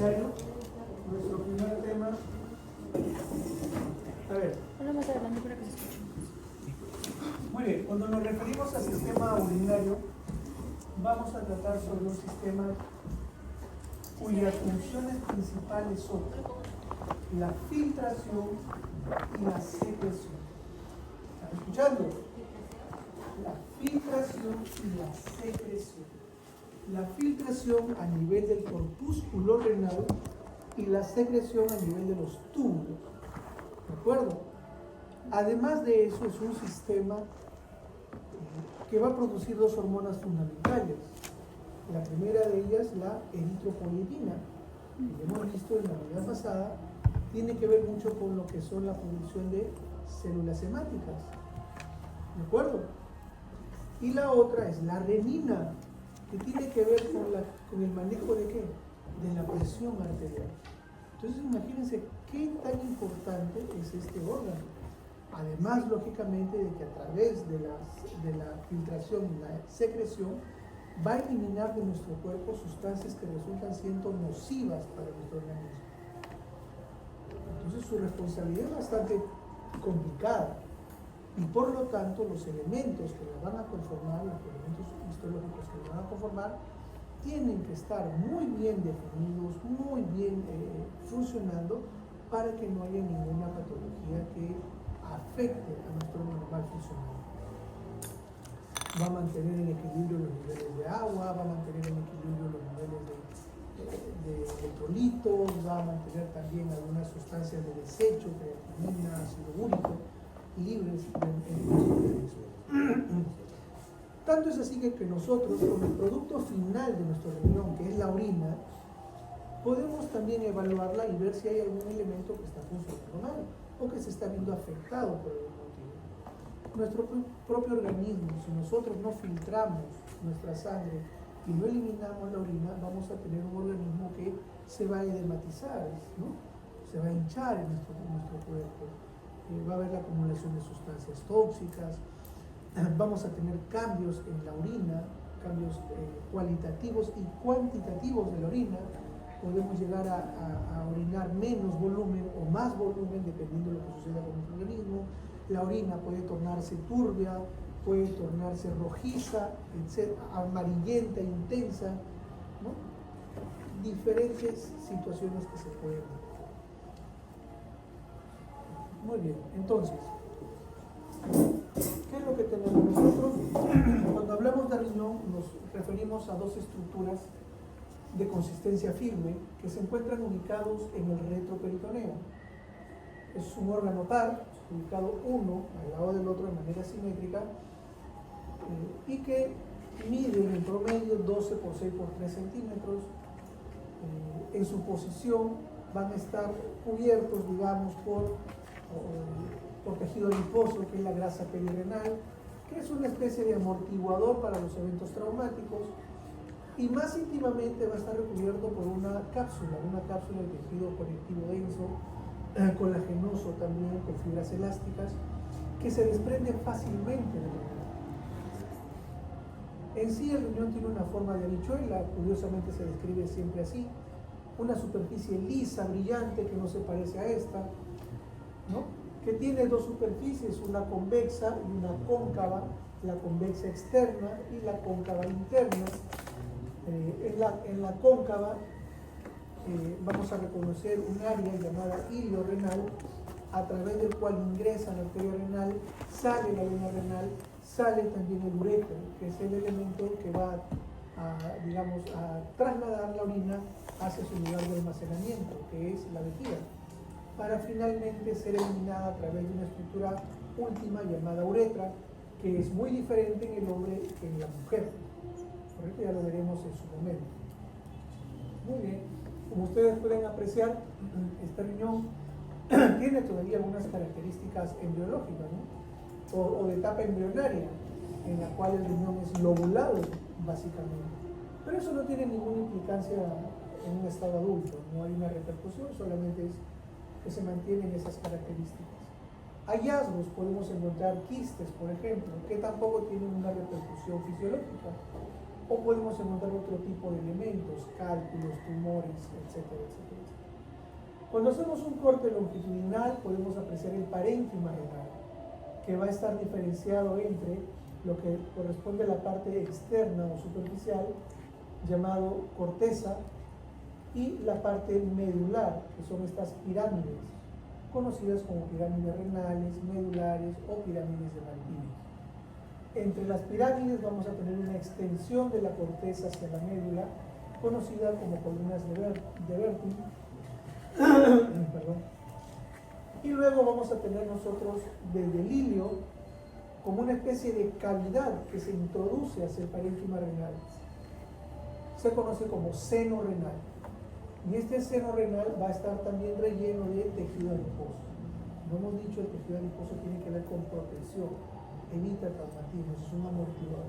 urinario, nuestro primer tema. A ver. Habla más adelante para que se escuche. Muy bien, cuando nos referimos al sistema urinario, vamos a tratar sobre un sistema cuyas funciones principales son la filtración y la secreción. ¿Están escuchando? La filtración y la secreción. La filtración a nivel del corpúsculo renal y la secreción a nivel de los túbulos. ¿De acuerdo? Además de eso, es un sistema que va a producir dos hormonas fundamentales. La primera de ellas, la eritropoyetina, que hemos visto en la unidad pasada, tiene que ver mucho con lo que son la producción de células hemáticas. ¿De acuerdo? Y la otra es la renina, que tiene que ver con el manejo de ¿qué? De la presión arterial. Entonces imagínense qué tan importante es este órgano. Además, lógicamente, de que a través de la filtración y la secreción va a eliminar de nuestro cuerpo sustancias que resultan siendo nocivas para nuestro organismo. Entonces su responsabilidad es bastante complicada. Y por lo tanto, los elementos que la van a conformar, los elementos histológicos que la van a conformar, tienen que estar muy bien definidos, muy bien funcionando, para que no haya ninguna patología que afecte a nuestro normal funcionamiento. Va a mantener en equilibrio los niveles de agua, va a mantener en equilibrio los niveles de electrolitos, va a mantener también algunas sustancias de desecho, creatinina, ácido úrico, libres en nuestro organismo. Tanto es así que nosotros, con el producto final de nuestro riñón, que es la orina, podemos también evaluarla y ver si hay algún elemento que está funcionando mal o que se está viendo afectado por algún motivo. Nuestro propio organismo, si nosotros no filtramos nuestra sangre y no eliminamos la orina, vamos a tener un organismo que se va a edematizar, ¿no? Se va a hinchar en nuestro cuerpo. Va a haber la acumulación de sustancias tóxicas, vamos a tener cambios en la orina, cambios cualitativos y cuantitativos de la orina. Podemos llegar a orinar menos volumen o más volumen dependiendo de lo que suceda con nuestro organismo. La orina puede tornarse turbia, puede tornarse rojiza, etc., amarillenta, intensa, ¿no? Diferentes situaciones que se pueden dar. Muy bien, entonces, ¿qué es lo que tenemos nosotros? Cuando hablamos de riñón nos referimos a dos estructuras de consistencia firme que se encuentran ubicados en el retroperitoneo. Es un órgano par, ubicado uno al lado del otro de manera simétrica, y que miden en promedio 12 por 6 por 3 centímetros. En su posición van a estar cubiertos, digamos, por tejido adiposo, que es la grasa perirenal, que es una especie de amortiguador para los eventos traumáticos, y más íntimamente va a estar recubierto por una cápsula de tejido conectivo denso, colagenoso también, con fibras elásticas, que se desprende fácilmente del riñón. En sí el riñón tiene una forma de habichuela, curiosamente se describe siempre así, una superficie lisa, brillante, que no se parece a esta, ¿no? Que tiene dos superficies, una convexa y una cóncava, la convexa externa y la cóncava interna. En la cóncava vamos a reconocer un área llamada ilio renal, a través del cual ingresa la arteria renal, sale la vena renal, sale también el uréter, que es el elemento que va a trasladar la orina hacia su lugar de almacenamiento, que es la vejiga, para finalmente ser eliminada a través de una estructura última llamada uretra, que es muy diferente en el hombre que en la mujer. Correcto, ya lo veremos en su momento. Muy bien, como ustedes pueden apreciar, este riñón tiene todavía algunas características embriológicas, ¿no? o de etapa embrionaria, en la cual el riñón es lobulado, básicamente. Pero eso no tiene ninguna implicancia en un estado adulto, no hay una repercusión, solamente es que se mantienen esas características. Hallazgos, podemos encontrar quistes, por ejemplo, que tampoco tienen una repercusión fisiológica. o podemos encontrar otro tipo de elementos, cálculos, tumores, etcétera, etcétera. Cuando hacemos un corte longitudinal podemos apreciar el parénquima renal, que va a estar diferenciado entre lo que corresponde a la parte externa o superficial, llamado corteza, y la parte medular, que son estas pirámides, conocidas como pirámides renales, medulares o pirámides de Malpighi. Entre las pirámides vamos a tener una extensión de la corteza hacia la médula, conocida como columnas de Bertin. Perdón. Y luego vamos a tener nosotros desde el ilio como una especie de cavidad que se introduce hacia el parénquima renal. Se conoce como seno renal. Y este seno renal va a estar también relleno de tejido adiposo. No hemos dicho, el tejido adiposo tiene que ver con protección, evita traumatismos, es un amortiguador.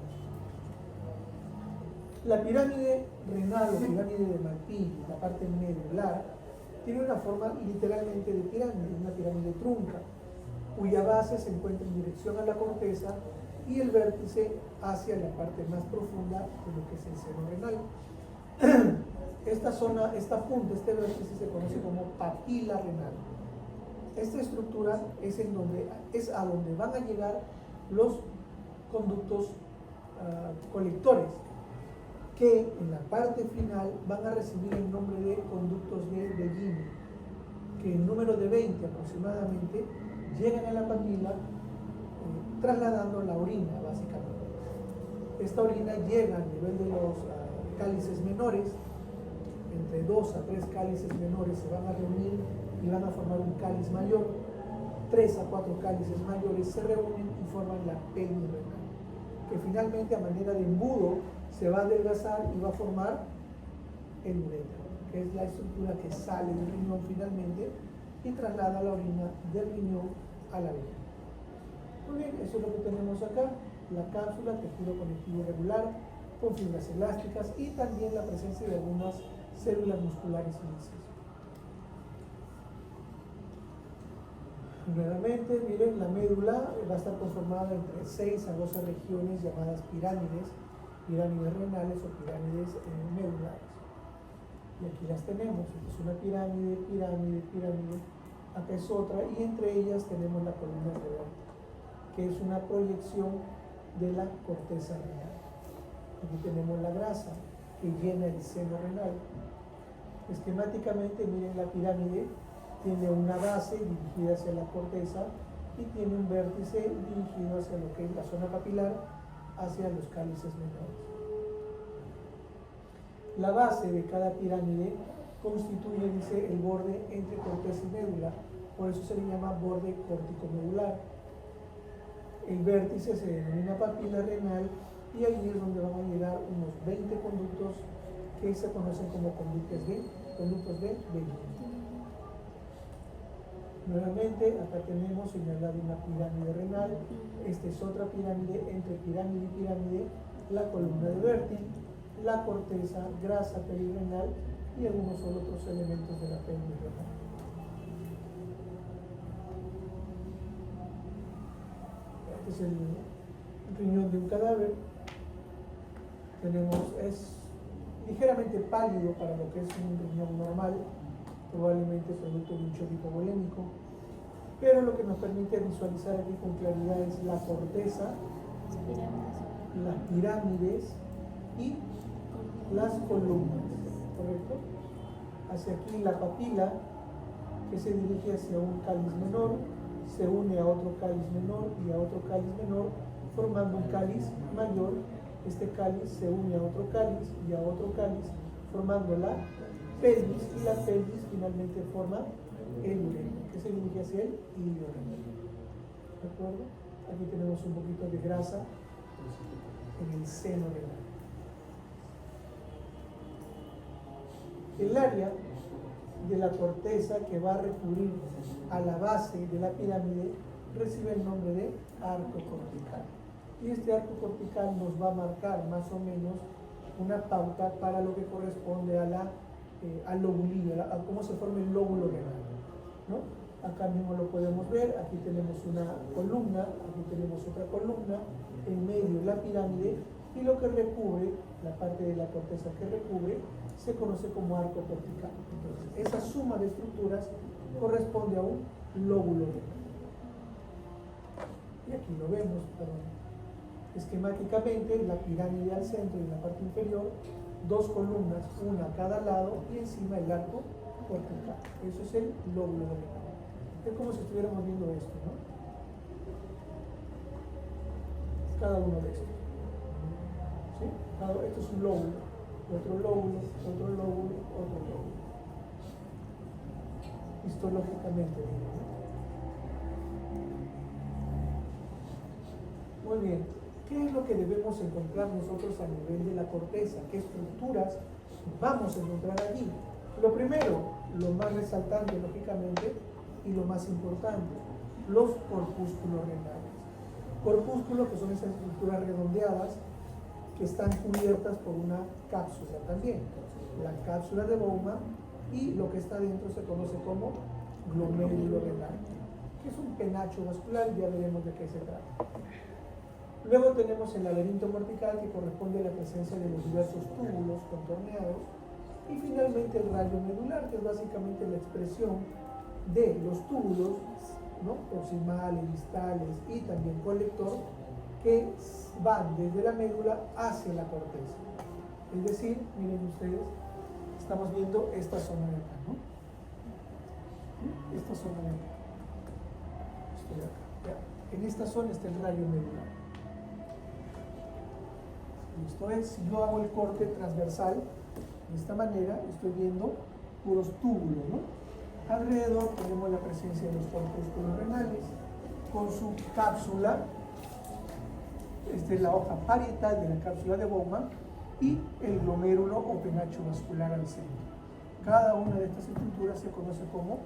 La pirámide renal o pirámide de Malpighi, la parte medular, tiene una forma literalmente de pirámide, una pirámide trunca, cuya base se encuentra en dirección a la corteza y el vértice hacia la parte más profunda de lo que es el seno renal. Esta zona, esta punta, este vértice se conoce como papila renal. Esta estructura es a donde van a llegar los conductos colectores, que en la parte final van a recibir el nombre de conductos de Bellini, que en número de 20 aproximadamente llegan a la papila trasladando la orina básicamente. Esta orina llega al nivel de los cálices menores, entre 2 a 3 cálices menores se van a reunir y van a formar un cáliz mayor. 3 a 4 cálices mayores se reúnen y forman la pelvis renal, que finalmente a manera de embudo se va a adelgazar y va a formar el uretra, que es la estructura que sale del riñón finalmente y traslada la orina del riñón a la vena. Muy bien, eso es lo que tenemos acá, la cápsula, tejido conectivo regular, con fibras elásticas y también la presencia de algunas células musculares lisas. Nuevamente, miren, la médula va a estar conformada entre 6 a 12 regiones llamadas pirámides, pirámides renales o pirámides medulares. Y aquí las tenemos, esta es una pirámide, pirámide, pirámide, acá es otra, y entre ellas tenemos la columna de Bertin, que es una proyección de la corteza renal. Aquí tenemos la grasa que llena el seno renal. Esquemáticamente, miren, la pirámide tiene una base dirigida hacia la corteza y tiene un vértice dirigido hacia lo que es la zona papilar, hacia los cálices menores. La base de cada pirámide constituye, dice, el borde entre corteza y médula, por eso se le llama borde córtico-medular. El vértice se denomina papila renal y ahí es donde van a llegar unos 20 conductos que se conocen como conductos de Bellini. Nuevamente, acá tenemos señalada una pirámide renal. Esta es otra pirámide, entre pirámide y pirámide, la columna de Bertin, la corteza, grasa perirenal y algunos otros elementos de la pelvis renal. Este es el riñón de un cadáver. Es ligeramente pálido para lo que es un riñón normal, probablemente producto de un shock hipovolémico, pero lo que nos permite visualizar aquí con claridad es la corteza, las pirámides y las columnas, ¿correcto? Hacia aquí la papila, que se dirige hacia un cáliz menor, se une a otro cáliz menor y a otro cáliz menor, formando un cáliz mayor. Este cáliz se une a otro cáliz y a otro cáliz, formando la pelvis, y la pelvis finalmente forma el uretra, que se dirige hacia el ilio renal. ¿De acuerdo? Aquí tenemos un poquito de grasa en el seno renal. El área de la corteza que va a recurrir a la base de la pirámide recibe el nombre de arco cortical. Y este arco cortical nos va a marcar más o menos una pauta para lo que corresponde a al lobulillo, a cómo se forma el lóbulo renal, ¿no? Acá mismo lo podemos ver, aquí tenemos una columna, aquí tenemos otra columna, en medio la pirámide y lo que recubre, la parte de la corteza que recubre, se conoce como arco cortical. Entonces, esa suma de estructuras corresponde a un lóbulo renal. Y aquí lo vemos, esquemáticamente, la pirámide al centro y en la parte inferior, dos columnas, una a cada lado, y encima el arco cortical. Eso es el lóbulo renal. Es como si estuviéramos viendo esto, ¿no? Cada uno de estos. ¿Sí? Esto es un lóbulo, otro lóbulo, otro lóbulo, otro lóbulo. Histológicamente, digo, ¿no? Muy bien. ¿Qué es lo que debemos encontrar nosotros a nivel de la corteza? ¿Qué estructuras vamos a encontrar allí? Lo primero, lo más resaltante, lógicamente, y lo más importante, los corpúsculos renales. Corpúsculos, que son esas estructuras redondeadas que están cubiertas por una cápsula también. La cápsula de Bowman, y lo que está dentro se conoce como glomérulo renal, que es un penacho vascular, y ya veremos de qué se trata. Luego tenemos el laberinto cortical, que corresponde a la presencia de los diversos túbulos contorneados, y finalmente el rayo medular, que es básicamente la expresión de los túbulos, ¿no?, proximales, distales y también colector, que van desde la médula hacia la corteza. Es decir, miren ustedes, estamos viendo esta zona de acá, ¿no? Esta zona de acá. Estoy acá. Ya. En esta zona está el rayo medular. Esto es, si yo hago el corte transversal de esta manera, estoy viendo puros túbulos, ¿no? Alrededor tenemos la presencia de los corpúsculos renales con su cápsula. Esta es la hoja parietal de la cápsula de Bowman, y el glomérulo o penacho vascular al centro. Cada una de estas estructuras se conoce como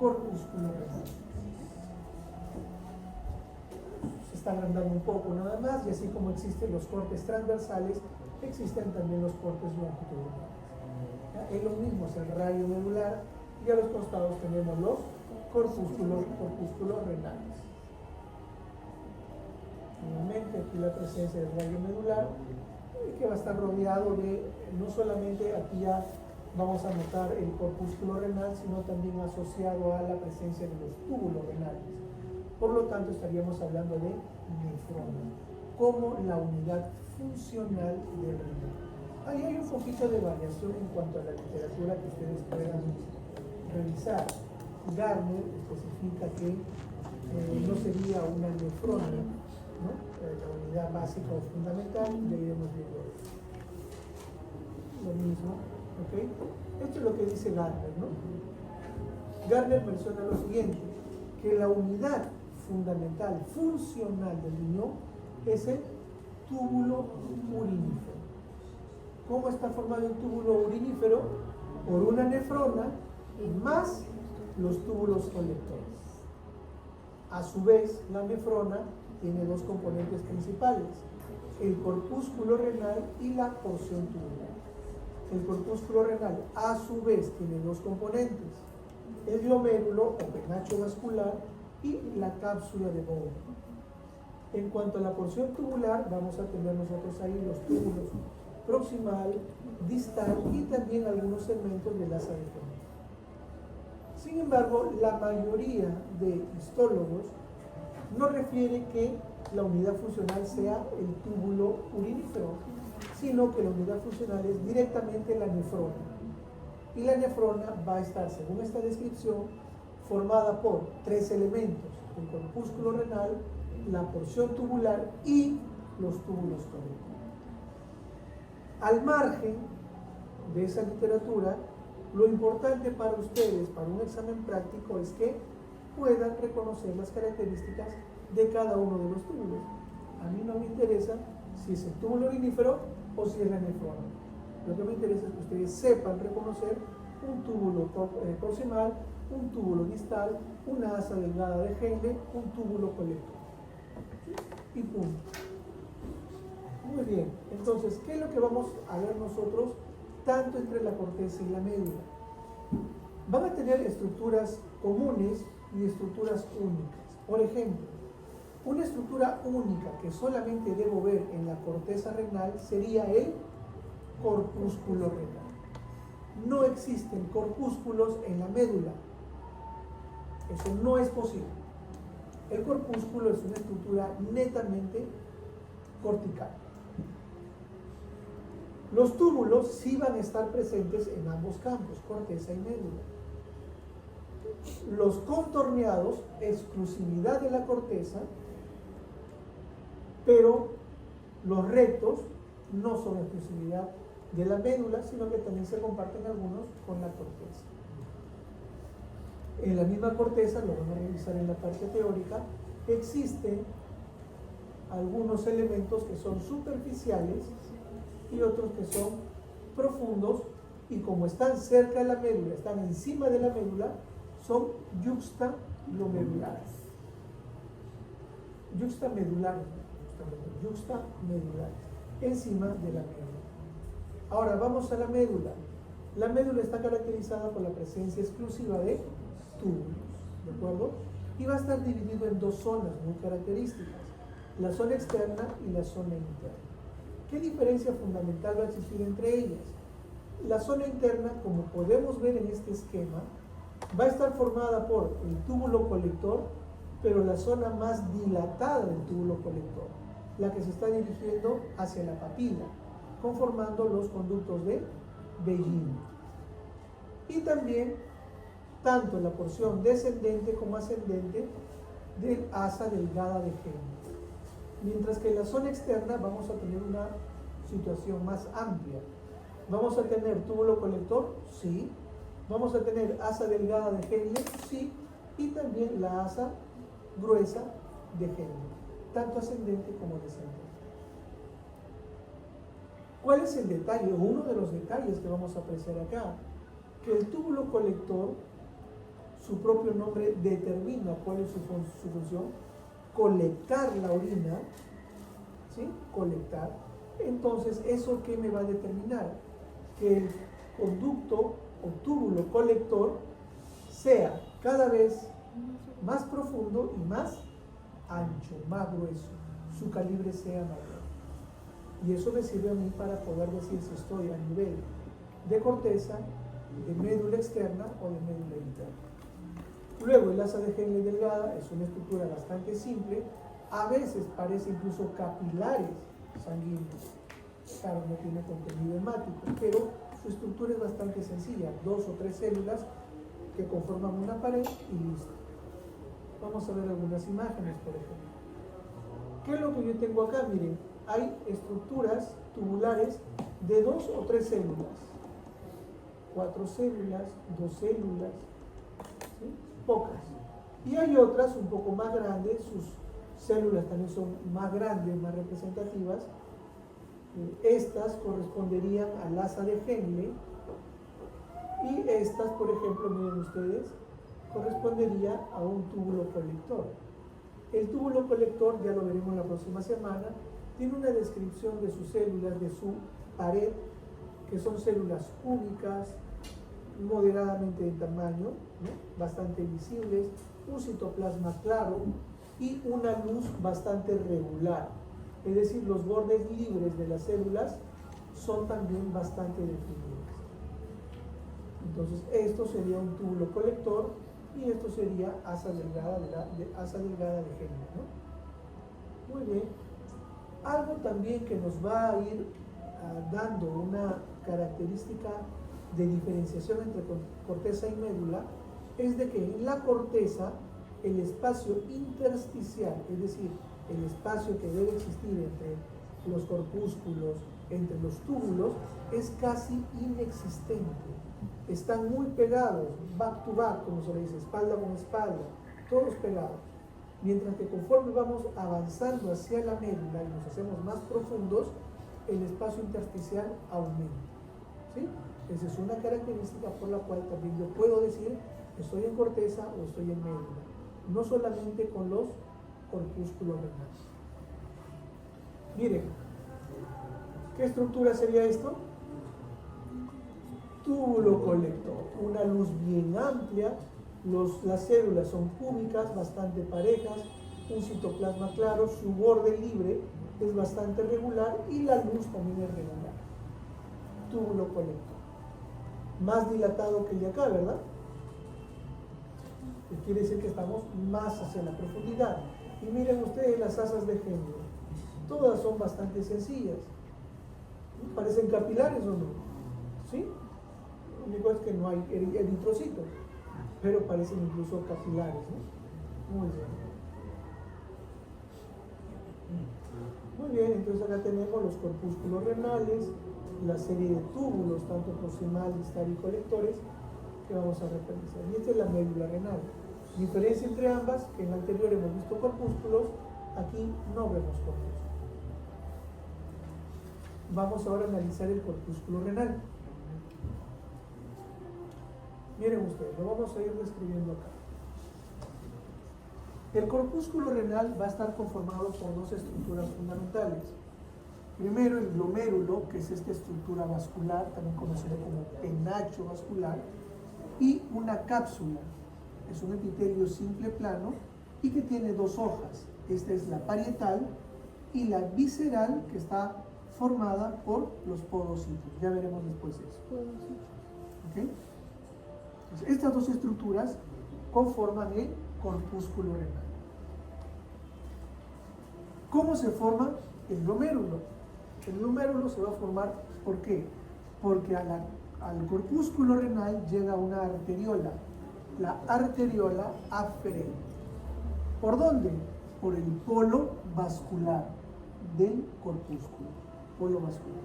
corpúsculo renal. Se está agrandando un poco nada más, y así como existen los cortes transversales, existen también los cortes longitudinales. Es lo mismo, es el rayo medular, y a los costados tenemos los corpúsculos renales. Nuevamente aquí la presencia del rayo medular, que va a estar rodeado de, no solamente aquí ya vamos a notar el corpúsculo renal, sino también asociado a la presencia de los túbulos renales. Por lo tanto, estaríamos hablando de nefrona como la unidad funcional del riñón. Ahí hay un poquito de variación en cuanto a la literatura que ustedes puedan revisar. Gardner especifica que no sería una nefrona, ¿no?, la unidad básica o fundamental, ya iremos viendo lo mismo, ¿ok? Esto es lo que dice Gardner, ¿no? Gardner menciona lo siguiente, que la unidad fundamental, funcional del riñón es el túbulo urinífero. ¿Cómo está formado el túbulo urinífero? Por una nefrona más los túbulos colectores. A su vez, la nefrona tiene dos componentes principales, el corpúsculo renal y la porción tubular. El corpúsculo renal, a su vez, tiene dos componentes, el glomérulo o penacho vascular y la cápsula de Bowman. En cuanto a la porción tubular, vamos a tener nosotros ahí los túbulos proximal, distal y también algunos segmentos del asa de Henle. Sin embargo, la mayoría de histólogos no refiere que la unidad funcional sea el túbulo urinífero, sino que la unidad funcional es directamente la nefrona. Y la nefrona va a estar, según esta descripción, formada por tres elementos: el corpúsculo renal, la porción tubular y los túbulos colectores. Al margen de esa literatura, lo importante para ustedes, para un examen práctico, es que puedan reconocer las características de cada uno de los túbulos. A mí no me interesa si es el túbulo urinífero o si es la nefrona. Lo que me interesa es que ustedes sepan reconocer un túbulo proximal, un túbulo distal, una asa delgada de Henle, un túbulo colector. Y punto. Muy bien, entonces, ¿qué es lo que vamos a ver nosotros tanto entre la corteza y la médula? Van a tener estructuras comunes y estructuras únicas. Por ejemplo, Una estructura única que solamente debo ver en la corteza renal sería el corpúsculo renal. No existen corpúsculos en la médula. Eso no es posible. El corpúsculo es una estructura netamente cortical. Los túbulos sí van a estar presentes en ambos campos, corteza y médula. Los contorneados, exclusividad de la corteza, pero los rectos no son exclusividad de la médula, sino que también se comparten algunos con la corteza. En la misma corteza, lo vamos a revisar en la parte teórica, existen algunos elementos que son superficiales y otros que son profundos, y como están cerca de la médula, están encima de la médula, son yuxtamedulares. Yuxtamedulares, encima de la médula. Ahora vamos a la médula. La médula está caracterizada por la presencia exclusiva de túbulos, ¿de acuerdo? Y va a estar dividido en dos zonas muy características, la zona externa y la zona interna. ¿Qué diferencia fundamental va a existir entre ellas? La zona interna, como podemos ver en este esquema, va a estar formada por el túbulo colector, pero la zona más dilatada del túbulo colector, la que se está dirigiendo hacia la papila, conformando los conductos de Bellini. Y también tanto la porción descendente como ascendente del asa delgada de Henle. Mientras que en la zona externa vamos a tener una situación más amplia. Vamos a tener túbulo colector, sí. Vamos a tener asa delgada de Henle, sí. Y también la asa gruesa de Henle, tanto ascendente como descendente. ¿Cuál es el detalle? Uno de los detalles que vamos a apreciar acá, que el túbulo colector, su propio nombre determina cuál es su función, colectar la orina, ¿sí? Colectar. Entonces, ¿eso qué me va a determinar? Que el conducto o túbulo colector sea cada vez más profundo y más ancho, más grueso, su calibre sea mayor. Y eso me sirve a mí para poder decir si estoy a nivel de corteza, de médula externa o de médula interna. Luego, el asa de Henle delgada es una estructura bastante simple, a veces parece incluso capilares sanguíneos. Claro, no tiene contenido hemático, pero su estructura es bastante sencilla, 2 o 3 células que conforman una pared y listo. Vamos a ver algunas imágenes, por ejemplo. ¿Qué es lo que yo tengo acá? Miren, hay estructuras tubulares de 2 o 3 células, 4 células, 2 células, ¿sí? Pocas. Y hay otras un poco más grandes, sus células también son más grandes, más representativas. Estas corresponderían al asa de Henle y estas, por ejemplo, miren ustedes, correspondería a un túbulo colector. El túbulo colector, ya lo veremos la próxima semana, tiene una descripción de sus células, de su pared, que son células cúbicas, moderadamente de tamaño, ¿no? Bastante visibles, un citoplasma claro y una luz bastante regular. Es decir, los bordes libres de las células son también bastante definidos. Entonces, esto sería un túbulo colector y esto sería asa delgada de Henle, ¿no? Muy bien. Algo también que nos va a ir dando una característica de diferenciación entre corteza y médula es de que en la corteza el espacio intersticial, es decir, el espacio que debe existir entre los corpúsculos, entre los túbulos, es casi inexistente. Están muy pegados, back to back, como se le dice, espalda con espalda, todos pegados. Mientras que conforme vamos avanzando hacia la médula y nos hacemos más profundos, el espacio intersticial aumenta, ¿sí? Esa es una característica por la cual también yo puedo decir estoy en corteza o estoy en médula, no solamente con los corpúsculos renales. Miren, ¿qué estructura sería esto? Túbulo colector, una luz bien amplia, las células son cúbicas, bastante parejas, un citoplasma claro, su borde libre es bastante regular y la luz también es regular. Túbulo colector. Más dilatado que el de acá, ¿verdad? Que quiere decir que estamos más hacia la profundidad. Y miren ustedes las asas de Henle. Todas son bastante sencillas. ¿Parecen capilares o no? ¿Sí? Lo único es que no hay eritrocito, pero parecen incluso capilares, ¿no? Muy bien. Muy bien, entonces acá tenemos los corpúsculos renales, la serie de túbulos, tanto proximal, distal y colectores, que vamos a referenciar. Y esta es la médula renal. Diferencia entre ambas, que en el anterior hemos visto corpúsculos, aquí no vemos corpúsculos. Vamos ahora a analizar el corpúsculo renal. Miren ustedes, lo vamos a ir describiendo acá. El corpúsculo renal va a estar conformado por dos estructuras fundamentales. Primero, el glomérulo, que es esta estructura vascular, también conocida como penacho vascular, y una cápsula. Es un epitelio simple plano y que tiene dos hojas. Esta es la parietal y la visceral, que está formada por los podocitos. Ya veremos después eso. ¿Okay? Entonces, estas dos estructuras conforman el corpúsculo renal. ¿Cómo se forma el glomérulo? El glomérulo se va a formar, ¿por qué? Porque al corpúsculo renal llega una arteriola, la arteriola aferente. ¿Por dónde? Por el polo vascular del corpúsculo, polo vascular.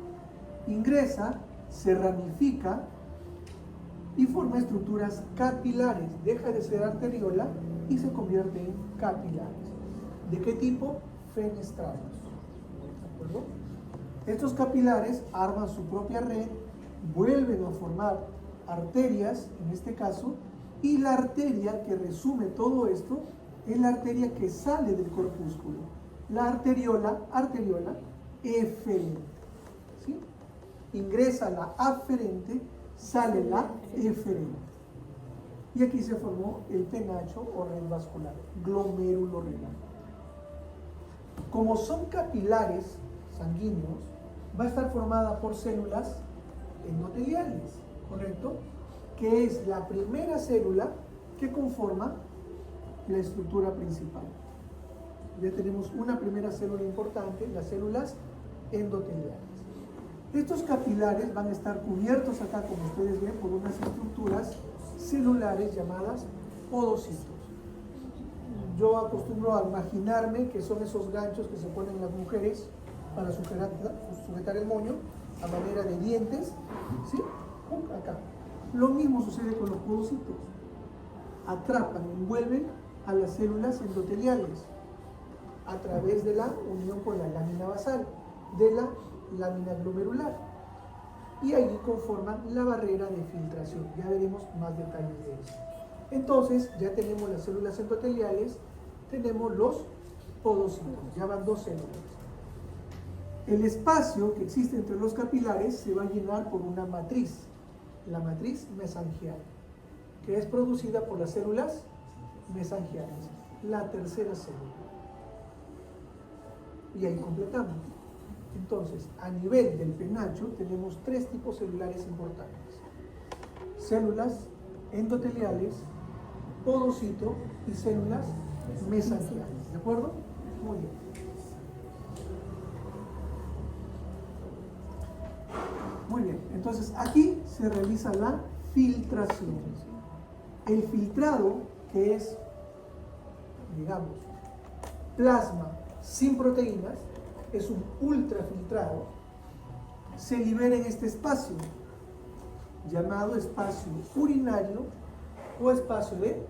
Ingresa, se ramifica y forma estructuras capilares. Deja de ser arteriola y se convierte en capilares. ¿De qué tipo? Fenestrados. ¿De acuerdo? Estos capilares arman su propia red, vuelven a formar arterias, en este caso, y la arteria que resume todo esto es la arteria que sale del corpúsculo, la arteriola eferente. ¿Sí? Ingresa la aferente, sale la eferente. Y aquí se formó el penacho o red vascular, glomérulo renal. Como son capilares sanguíneos, va a estar formada por células endoteliales, ¿correcto? Que es la primera célula que conforma la estructura principal. Ya tenemos una primera célula importante, las células endoteliales. Estos capilares van a estar cubiertos acá, como ustedes ven, por unas estructuras celulares llamadas podocitos. Yo acostumbro a imaginarme que son esos ganchos que se ponen las mujeres para sujetar el moño a manera de dientes, ¿sí? Acá. Lo mismo sucede con los podocitos. Atrapan, envuelven a las células endoteliales a través de la unión con la lámina basal de la lámina glomerular. Y allí conforman la barrera de filtración. Ya veremos más detalles de eso. Entonces, ya tenemos las células endoteliales, tenemos los podocitos, ya van dos células. El espacio que existe entre los capilares se va a llenar por una matriz, la matriz mesangial, que es producida por las células mesangiales, la tercera célula. Y ahí completamos. Entonces, a nivel del penacho tenemos tres tipos celulares importantes: células endoteliales, podocito y células mesangiales. ¿De acuerdo? Muy bien. Muy bien. Entonces, aquí se realiza la filtración. El filtrado, que es, digamos, plasma sin proteínas, es un ultrafiltrado, se libera en este espacio llamado espacio urinario o espacio de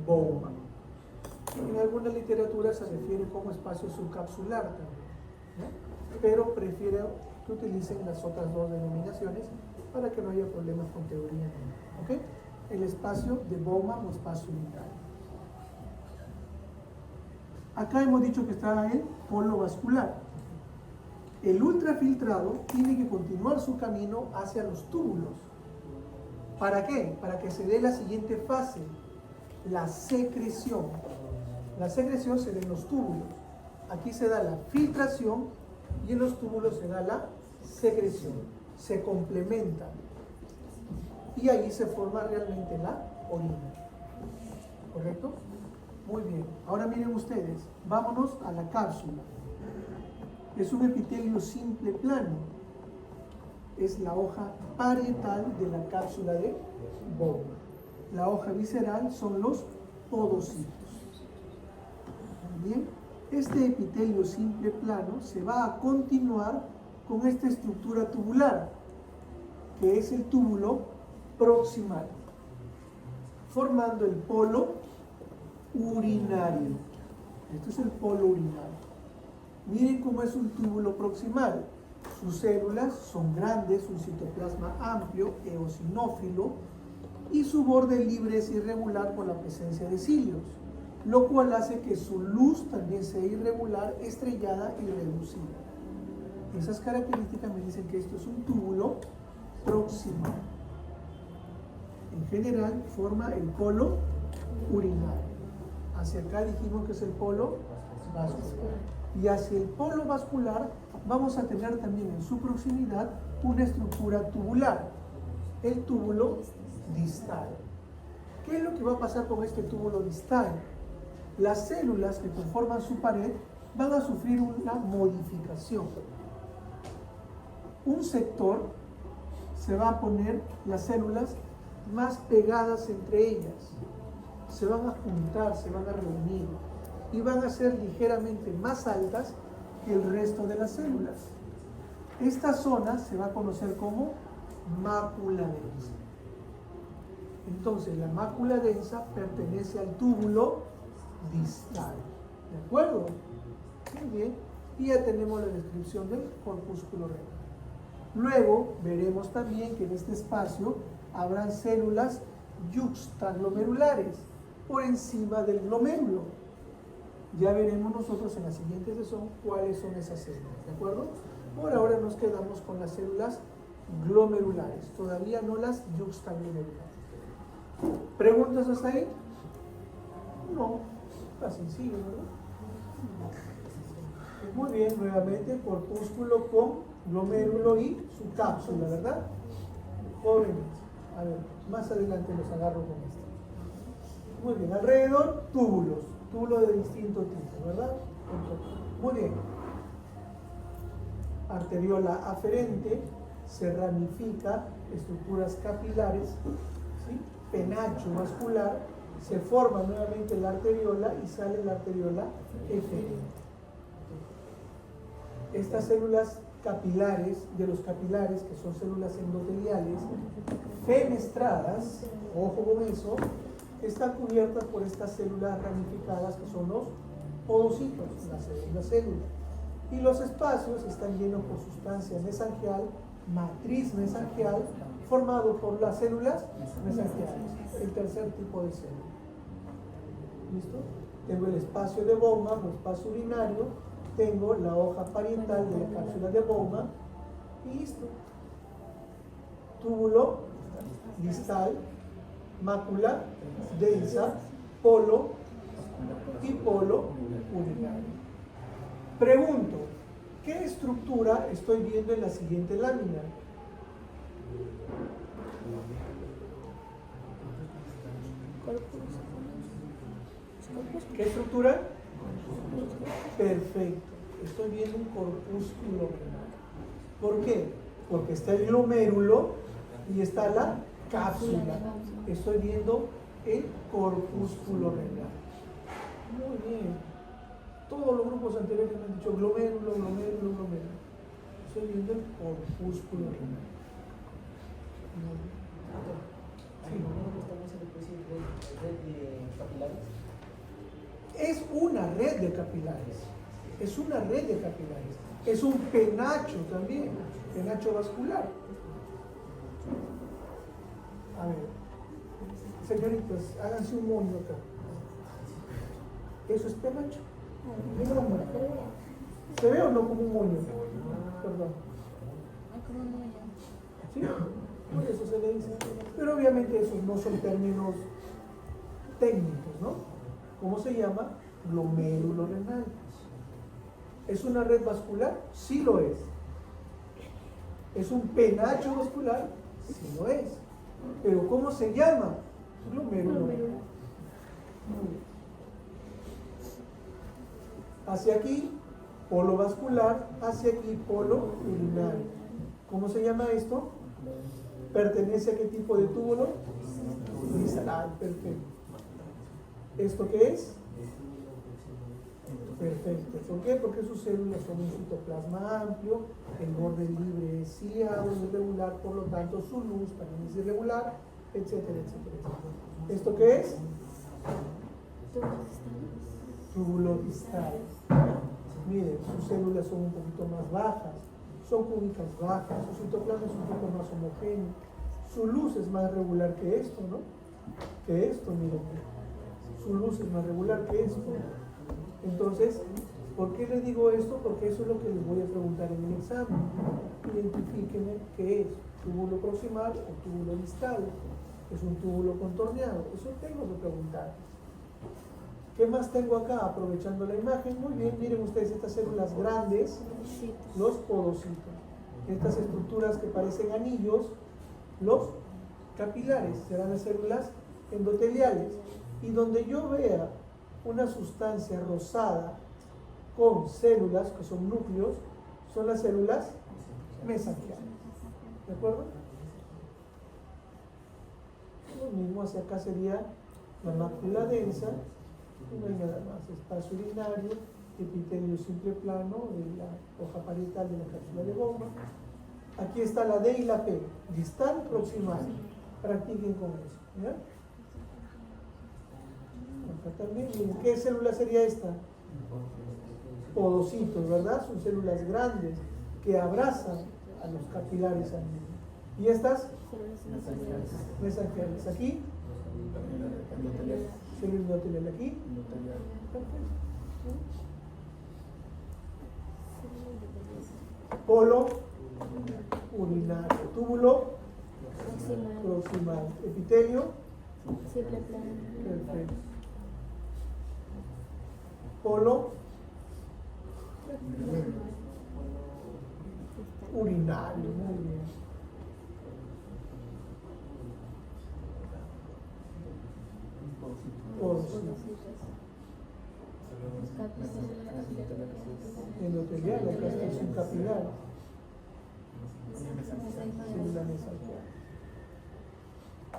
Bowman. En alguna literatura se refiere como espacio subcapsular también, ¿no? Pero prefiero que utilicen las otras dos denominaciones para que no haya problemas con teoría. ¿Okay? El espacio de Bowman o espacio urinario. Acá hemos dicho que está el polo vascular. El ultrafiltrado tiene que continuar su camino hacia los túbulos. ¿Para qué? Para que se dé la siguiente fase, la secreción. La secreción se da en los túbulos. Aquí se da la filtración y en los túbulos se da la secreción. Se complementan. Y ahí se forma realmente la orina. ¿Correcto? Muy bien. Ahora miren ustedes. Vámonos a la cápsula. Es un epitelio simple plano. Es la hoja parietal de la cápsula de Bowman. La hoja visceral son los podocitos. Bien, este epitelio simple plano se va a continuar con esta estructura tubular, que es el túbulo proximal, formando el polo urinario. Esto es el polo urinario. Miren cómo es un túbulo proximal. Sus células son grandes, un citoplasma amplio, eosinófilo, y su borde libre es irregular por la presencia de cilios, lo cual hace que su luz también sea irregular, estrellada y reducida. Esas características me dicen que esto es un túbulo proximal. En general forma el polo urinario. Hacia acá dijimos que es el polo vascular. Y hacia el polo vascular vamos a tener también en su proximidad una estructura tubular, el túbulo distal. ¿Qué es lo que va a pasar con este túbulo distal? Las células que conforman su pared van a sufrir una modificación. Un sector se va a poner las células más pegadas entre ellas, se van a juntar, se van a reunir y van a ser ligeramente más altas que el resto de las células. Esta zona se va a conocer como mácula densa. Entonces, la mácula densa pertenece al túbulo distal. ¿De acuerdo? Muy bien. Y ya tenemos la descripción del corpúsculo renal. Luego veremos también que en este espacio habrán células yuxtaglomerulares por encima del glomérulo. Ya veremos nosotros en la siguiente sesión cuáles son esas células. ¿De acuerdo? Por ahora nos quedamos con las células glomerulares, todavía no las yuxtaglomerulares. ¿Preguntas hasta ahí? No, está sencillo, ¿verdad? Muy bien, nuevamente corpúsculo con glomérulo y su cápsula, ¿verdad? Jóvenes, a ver, más adelante los agarro con esto. Muy bien, alrededor túbulos de distinto tipo, ¿verdad? Muy bien. Arteriola aferente, se ramifica, estructuras capilares, ¿sí? Penacho vascular, se forma nuevamente la arteriola y sale la arteriola eferente. Estas células capilares, de los capilares, que son células endoteliales, fenestradas, ojo con eso, están cubiertas por estas células ramificadas que son los podocitos, la segunda célula. Y los espacios están llenos por sustancia mesangial, matriz mesangial, formado por las células mesangiales, el tercer tipo de célula. ¿Listo? Tengo el espacio de Bowman o espacio urinario, tengo la hoja parietal de la cápsula de Bowman y listo. Túbulo distal, mácula densa, polo y polo urinario. Pregunto, ¿qué estructura estoy viendo en la siguiente lámina? ¿Qué estructura? Perfecto. Estoy viendo un corpúsculo renal. ¿Por qué? Porque está el glomérulo y está la cápsula. Estoy viendo el corpúsculo renal. Muy bien. Todos los grupos anteriores me han dicho glomérulo. Estoy viendo el corpúsculo renal. Es una red de capilares. Es una red de capilares. Es un penacho también, penacho vascular. A ver, señoritas, háganse un moño acá. Eso es penacho. ¿Se ve o no como un moño? Perdón. ¿Sí? Por eso se le dice. Pero obviamente esos no son términos técnicos, ¿no? ¿Cómo se llama? glomérulo renal. ¿Es una red vascular? Sí lo es. ¿Es un penacho vascular? Sí lo es. Pero ¿cómo se llama? Glomérulo renal. Hacia aquí, polo vascular, hacia aquí, polo urinario. ¿Cómo se llama esto? ¿Pertenece a qué tipo de túbulo? Distal, perfecto. ¿Esto qué es? Perfecto. ¿Por qué? Porque sus células son un citoplasma amplio, el borde libre es ciliado, es irregular, por lo tanto su luz también es irregular, etcétera, etcétera, etcétera. ¿Esto qué es? Túbulo distal. Miren, sus células son un poquito más bajas, son cúbicas bajas, su citoplasma es un poco más homogéneo, su luz es más regular que esto, ¿no? Que esto, miren, su luz es más regular que esto. Entonces, ¿por qué les digo esto? Porque eso es lo que les voy a preguntar en el examen. Identifíquenme qué es túbulo proximal o túbulo distal. Es un túbulo contorneado. Eso tengo que preguntar. ¿Qué más tengo acá? Aprovechando la imagen. Muy bien, miren ustedes estas células grandes, los podocitos. Estas estructuras que parecen anillos, los capilares, serán las células endoteliales. Y donde yo vea una sustancia rosada con células, que son núcleos, son las células mesangiales. ¿De acuerdo? Lo mismo hacia acá sería la mácula densa, y no hay nada más, espacio urinario, epitelio simple plano de la hoja parietal de la cápsula de Bowman. Aquí está la D y la P, distal, proximal. Practiquen con eso. ¿Ya? Acá también, miren, ¿qué célula sería esta? Podocitos, ¿verdad? Son células grandes que abrazan a los capilares sanguíneos. ¿Y estas? Mesangiales. Aquí, célula endotelial aquí. Perfecto. Polo urinario, túbulo proximal, epitelio simple plano. perfecto. Polo urinario, muy bien. Endotelial, la captación capilar. Célula mesangial.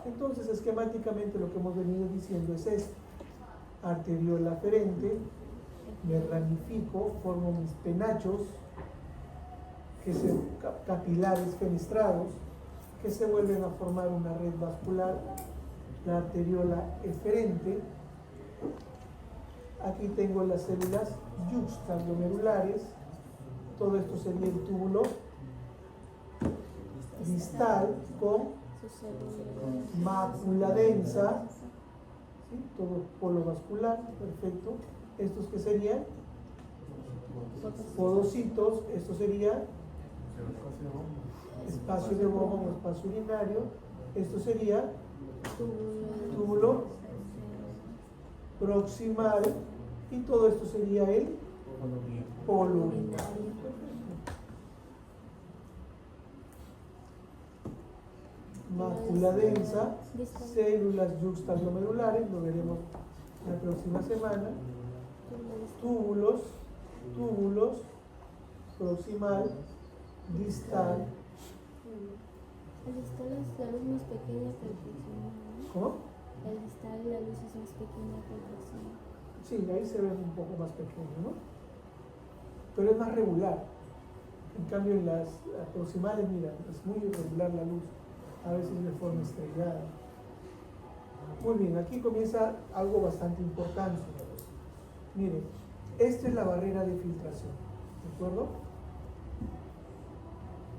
Entonces, esquemáticamente lo que hemos venido diciendo es esto. Arteriola aferente, me ramifico, formo mis penachos, que se, capilares fenestrados, que se vuelven a formar una red vascular, la arteriola eferente. Aquí tengo las células yuxtaglomerulares, todo esto sería el túbulo distal con mácula densa, ¿sí? Todo polo vascular, perfecto. Estos que serían podocitos, esto sería espacio de Bowman o espacio urinario, esto sería túbulo proximal y todo esto sería el polo urinario. Mácula densa, células yuxtaglomerulares, lo veremos la próxima semana. Túbulos, proximal, distal. El distal es la luz más pequeña que el proximal, ¿no? ¿Cómo? El distal, la luz es más pequeña que el proximal. Sí, ahí se ve un poco más pequeño, ¿no? Pero es más regular. En cambio, en las proximales, mira, es muy irregular la luz. A veces de forma estrellada. Muy bien, aquí comienza algo bastante importante. Miren, esta es la barrera de filtración, ¿de acuerdo?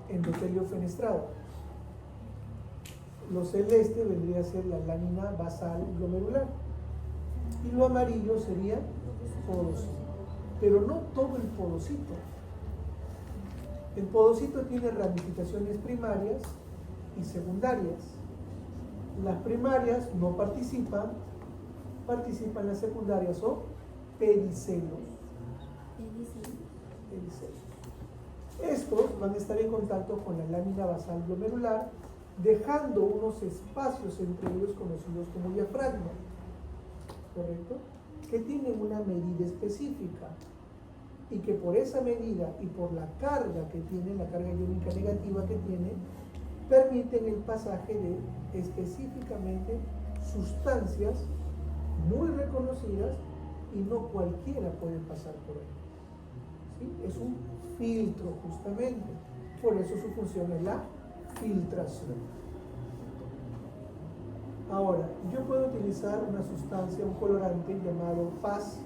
Endotelio fenestrado. Lo celeste vendría a ser la lámina basal glomerular. Y lo amarillo sería podocito. Pero no todo el podocito. El podocito tiene ramificaciones primarias y secundarias. Las primarias no participan las secundarias o pedicelos. Pedicelos. Estos van a estar en contacto con la lámina basal glomerular, dejando unos espacios entre ellos conocidos como diafragma, ¿correcto? Que tienen una medida específica y que por esa medida y por la carga que tiene, la carga iónica negativa que tiene, permiten el pasaje de específicamente sustancias muy reconocidas y no cualquiera puede pasar por él. ¿Sí? Es un filtro justamente, por eso su función es la filtración. Ahora, yo puedo utilizar una sustancia, un colorante llamado PAS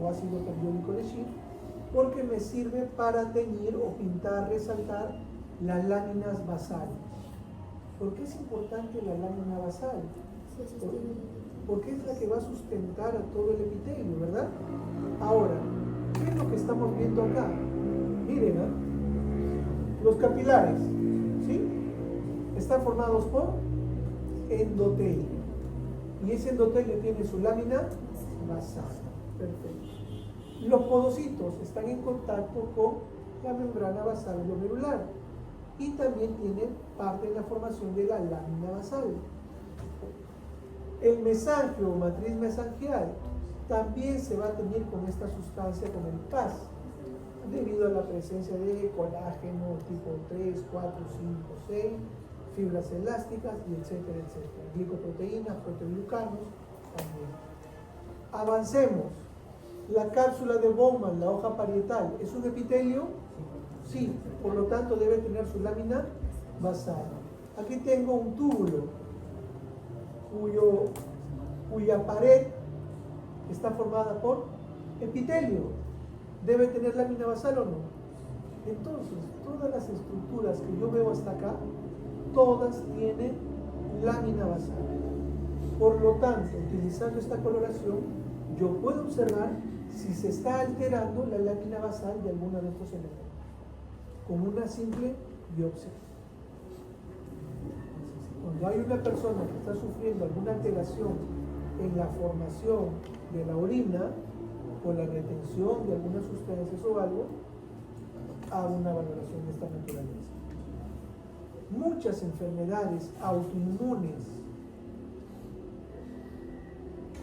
o ácido periódico de Schiff, porque me sirve para teñir o pintar, resaltar las láminas basales. ¿Por qué es importante la lámina basal? Porque es la que va a sustentar a todo el epitelio, ¿verdad? Ahora, ¿qué es lo que estamos viendo acá? Miren, los capilares, ¿sí? Están formados por endotelio. Y ese endotelio tiene su lámina basal. Perfecto. Los podocitos están en contacto con la membrana basal glomerular y también tienen parte de la formación de la lámina basal. El mesangio o matriz mesangial también se va a teñir con esta sustancia, con el PAS, debido a la presencia de colágeno tipo 3, 4, 5, 6, fibras elásticas y etcétera, etcétera. Glicoproteínas, proteoglucanos también. Avancemos. La cápsula de Bowman, la hoja parietal, ¿es un epitelio? Sí, por lo tanto debe tener su lámina basal. Aquí tengo un túbulo cuya pared está formada por epitelio. ¿Debe tener lámina basal o no? Entonces, todas las estructuras que yo veo hasta acá, todas tienen lámina basal. Por lo tanto, utilizando esta coloración, yo puedo observar si se está alterando la lámina basal de alguno de estos elementos, con una simple biopsia. Cuando hay una persona que está sufriendo alguna alteración en la formación de la orina o la retención de algunas sustancias o algo, hago una valoración de esta naturaleza. Muchas enfermedades autoinmunes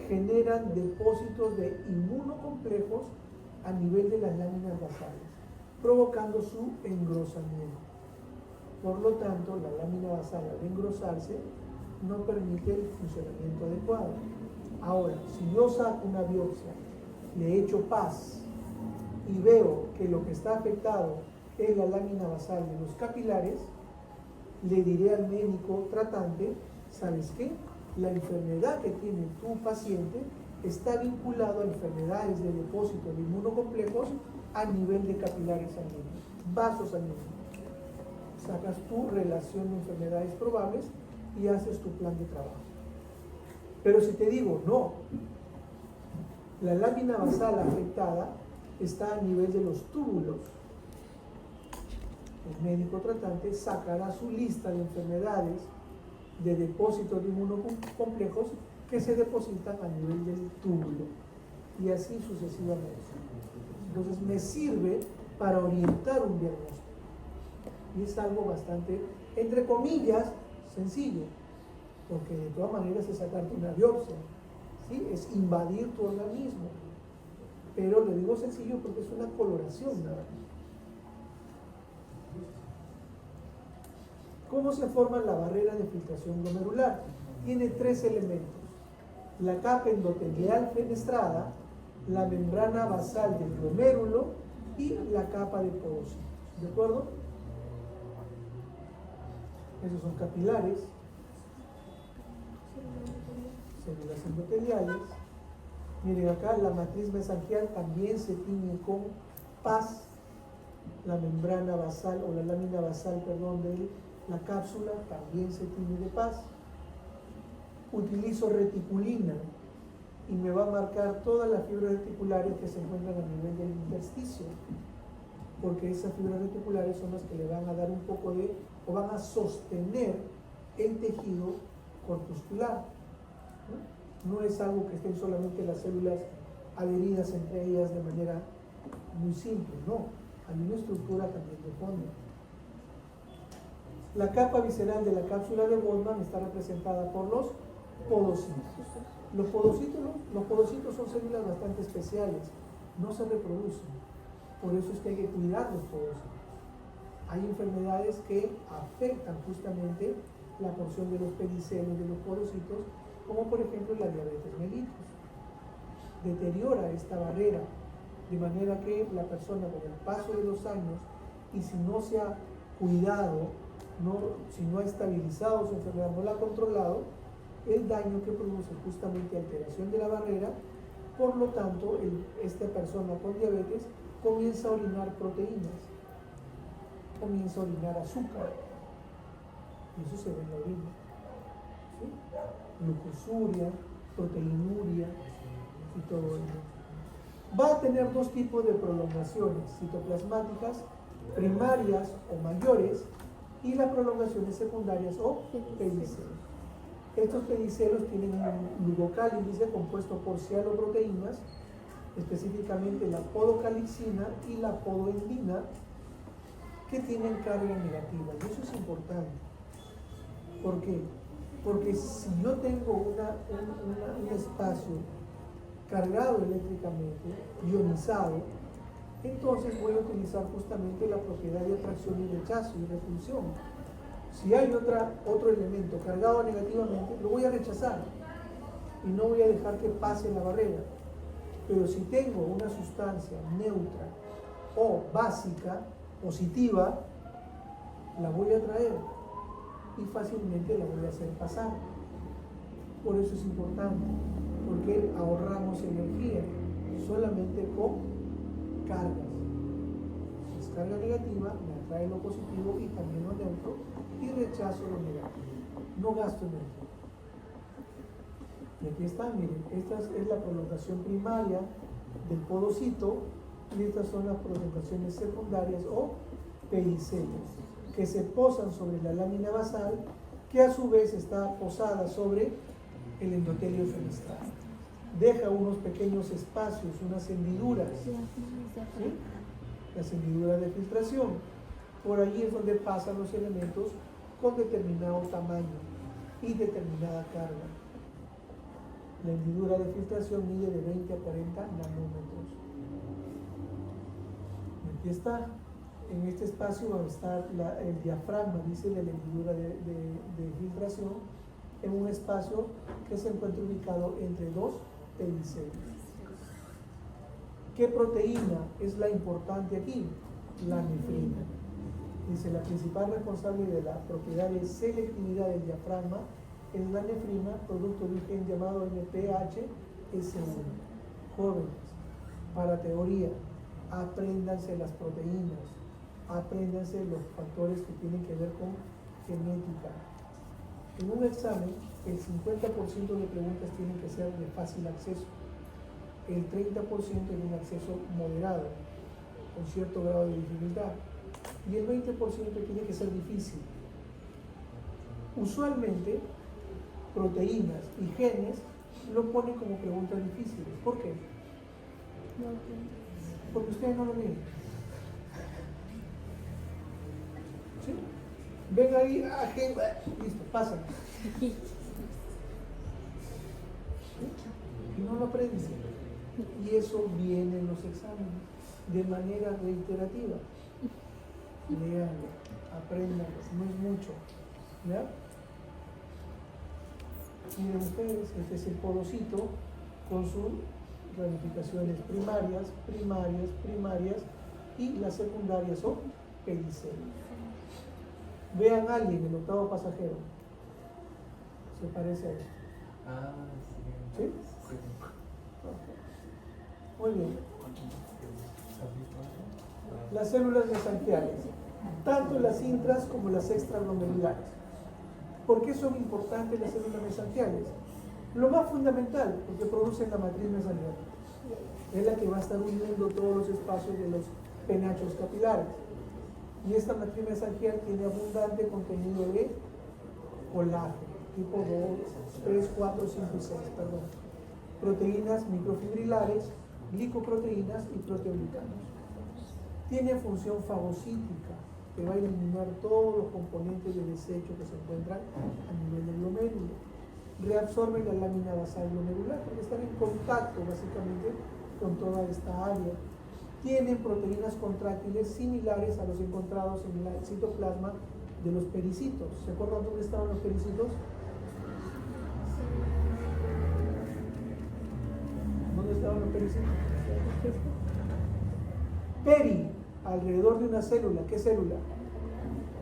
generan depósitos de inmunocomplejos a nivel de las láminas basales, provocando su engrosamiento. Por lo tanto, la lámina basal al engrosarse no permite el funcionamiento adecuado. Ahora, si yo saco una biopsia, le echo PAS y veo que lo que está afectado es la lámina basal de los capilares, le diré al médico tratante, ¿sabes qué? La enfermedad que tiene tu paciente está vinculado a enfermedades de depósito de inmunocomplejos a nivel de capilares sanguíneos, vasos sanguíneos. Sacas tu relación de enfermedades probables y haces tu plan de trabajo. Pero si te digo, no, la lámina basal afectada está a nivel de los túbulos, el médico tratante sacará su lista de enfermedades de depósitos de inmunocomplejos que se depositan a nivel del túbulo y así sucesivamente. Entonces me sirve para orientar un diagnóstico y es algo bastante, entre comillas, sencillo, porque de todas maneras es sacarte una biopsia, ¿sí? Es invadir tu organismo, pero le digo sencillo porque es una coloración nada más. ¿Cómo se forma la barrera de filtración glomerular? Tiene tres elementos: la capa endotelial fenestrada, la membrana basal del glomérulo y la capa de podocitos. ¿De acuerdo? Esos son capilares, células endoteliales. Miren acá, la matriz mesangial también se tiñe con PAS, la membrana basal o la lámina basal, perdón, de la cápsula también se tiñe de PAS. Utilizo reticulina y me va a marcar todas las fibras reticulares que se encuentran a nivel del intersticio, porque esas fibras reticulares son las que le van a dar un poco de, o van a sostener el tejido corpuscular. No es algo que estén solamente las células adheridas entre ellas de manera muy simple, no, hay una estructura también de fondo. La capa visceral de la cápsula de Bowman está representada por los podocitos. Los podocitos son células bastante especiales, no se reproducen, por eso es que hay que cuidar los podocitos. Hay enfermedades que afectan justamente la porción de los pedicelios de los podocitos, como por ejemplo la diabetes mellitus. Deteriora esta barrera, de manera que la persona con el paso de los años, y si no se ha cuidado, si no ha estabilizado su enfermedad, no la ha controlado, el daño que produce justamente alteración de la barrera, por lo tanto, esta persona con diabetes comienza a orinar proteínas, comienza a orinar azúcar, y eso se ve en la orina, ¿sí? Glucosuria, proteinuria y todo ello. Va a tener dos tipos de prolongaciones citoplasmáticas, primarias o mayores, y las prolongaciones secundarias o pedicelios. Estos pedicelios tienen un glucocálide compuesto por cianoproteínas, específicamente la podocalixina y la podoendina, que tienen carga negativa. Y eso es importante. ¿Por qué? Porque si yo tengo un espacio cargado eléctricamente, ionizado, entonces voy a utilizar justamente la propiedad de atracción y rechazo y repulsión. Si hay otro elemento cargado negativamente, lo voy a rechazar y no voy a dejar que pase la barrera. Pero si tengo una sustancia neutra o básica, positiva, la voy a traer y fácilmente la voy a hacer pasar. Por eso es importante, porque ahorramos energía solamente con cargas. Si es carga negativa, me atrae lo positivo y también lo neutro, y rechazo lo negativo. No gasto energía. Y aquí está, miren, esta es la prolongación primaria del podocito, y estas son las prolongaciones secundarias o pedicelios, que se posan sobre la lámina basal, que a su vez está posada sobre el endotelio fenestral. Deja unos pequeños espacios, unas hendiduras, ¿sí? Las hendiduras de filtración. Por allí es donde pasan los elementos con determinado tamaño y determinada carga. La hendidura de filtración mide de 20 a 40 nanómetros. Y aquí está. En este espacio va a estar el diafragma, dice, de la hendidura de filtración, en un espacio que se encuentra ubicado entre dos pedicelios. ¿Qué proteína es la importante aquí? La nefrina. Dice, la principal responsable de la propiedad de selectividad del diafragma es la nefrina, producto de un gen llamado NPHS1. Jóvenes, para teoría, apréndanse las proteínas, apréndanse los factores que tienen que ver con genética. En un examen, el 50% de preguntas tienen que ser de fácil acceso, el 30% de un acceso moderado, con cierto grado de dificultad, y el 20% tiene que ser difícil. Usualmente, proteínas y genes lo ponen como preguntas difíciles. ¿Por qué? Porque ustedes no lo ven. ¿Sí? Ven ahí, listo, pasan. Y no lo aprenden. Y eso viene en los exámenes de manera reiterativa. Leanlo, apréndanlo, no es mucho. ¿Ya? Miren ustedes, este es el podocito con sus ramificaciones primarias, y las secundarias son pedicelios. Vean a alguien, el octavo pasajero. Se parece a él. ¿Sí? Sí. Muy bien. Las células mesangiales, tanto las intras como las extraglomerulares. ¿Por qué son importantes las células mesangiales? Lo más fundamental, porque producen la matriz mesangial. Es la que va a estar uniendo todos los espacios de los penachos capilares. Y esta matriz mesangial tiene abundante contenido de colágeno, tipo 2, 3, 4, 5 y 6, perdón. Proteínas microfibrilares, glicoproteínas y proteoglicanos. Tiene función fagocítica, que va a eliminar todos los componentes de desecho que se encuentran a nivel del glomérulo. Reabsorbe la lámina basal glomerular, porque están en contacto básicamente con toda esta área. Tienen proteínas contráctiles similares a los encontrados en el citoplasma de los pericitos. ¿Se acuerdan dónde estaban los pericitos? ¿Dónde estaban los pericitos? Peri, alrededor de una célula. ¿Qué célula?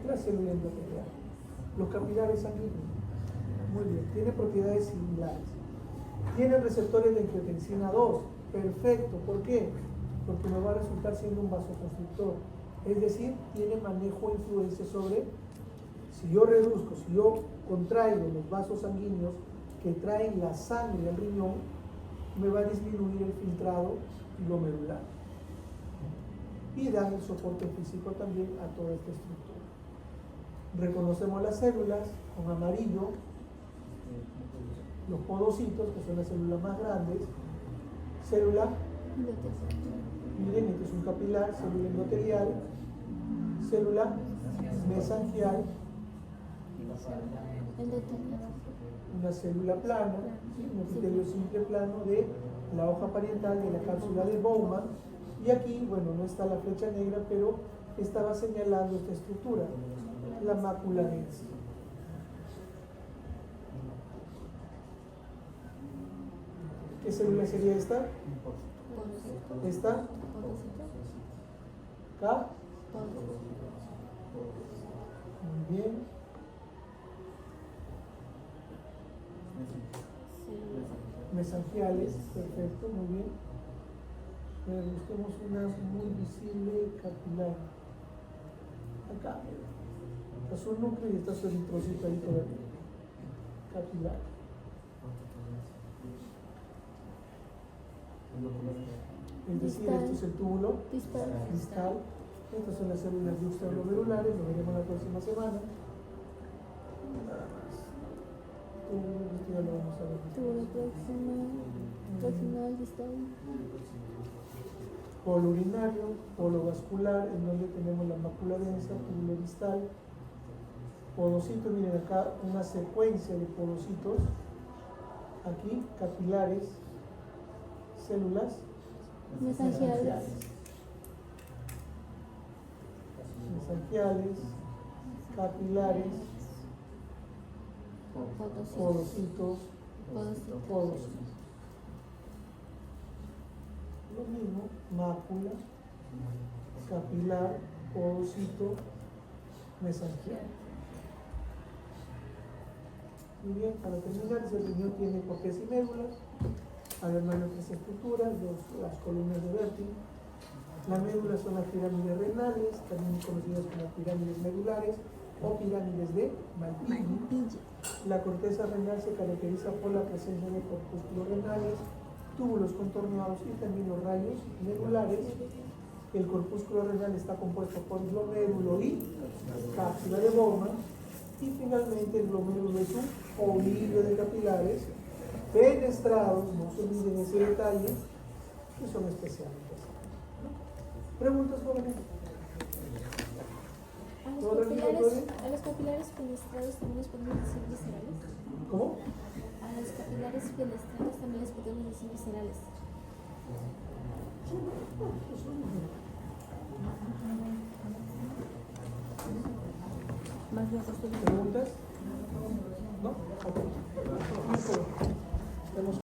La célula endotelial. Los capilares sanguíneos. Muy bien, tiene propiedades similares. Tiene receptores de angiotensina 2. Perfecto. ¿Por qué? Porque me va a resultar siendo un vasoconstrictor. Es decir, tiene manejo e influencia sobre, si yo reduzco, si yo contraigo los vasos sanguíneos que traen la sangre al riñón, me va a disminuir el filtrado glomerular. Y dan el soporte físico también a toda esta estructura. Reconocemos las células con amarillo, los podocitos, que son las células más grandes, célula, miren, este es un capilar, célula endotelial, célula mesangial, una célula plana, un epitelio simple plano de la hoja parietal de la cápsula de Bowman. Y aquí, bueno, no está la flecha negra, pero estaba señalando esta estructura, la mácula densa. ¿Qué célula sería esta? ¿Esta? ¿K? Muy bien. Mesangiales, perfecto, muy bien. Busquemos una muy visible capilar. Acá. Esta es un núcleo y esta es el trocito ahí todavía. Capilar. Es decir, esto es el túbulo distal. Estas son las células yuxtaglomerulares, lo veremos la próxima semana. Nada más. Esto ya lo vamos a ver. Túbulo proximal distal. Polo urinario, polo vascular, en donde tenemos la mácula densa, túbulo distal. Podocitos, miren acá una secuencia de podocitos. Aquí, capilares, células mesangiales, capilares, podocitos, podocitos. Lo mismo, mácula, capilar, podocito, mesangial. Muy bien, para terminar, el riñón tiene corteza y médula, además de otras estructuras, las columnas de Bertin. La médula son las pirámides renales, también conocidas como pirámides medulares o pirámides de Malpighi. La corteza renal se caracteriza por la presencia de corpúsculos renales, túbulos contorneados y también los rayos medulares. El corpúsculo renal está compuesto por glomérulo y cápsula de Bowman, y finalmente el glomérulo es un ovilio de capilares fenestrados, no se olviden ese detalle, que son especiales. ¿Preguntas, jóvenes? ¿A los capilares fenestrados también les podemos decir viscerales? ¿Cómo? A los capilares fenestrados también les podemos decir viscerales. ¿Preguntas? ¿No? Ok.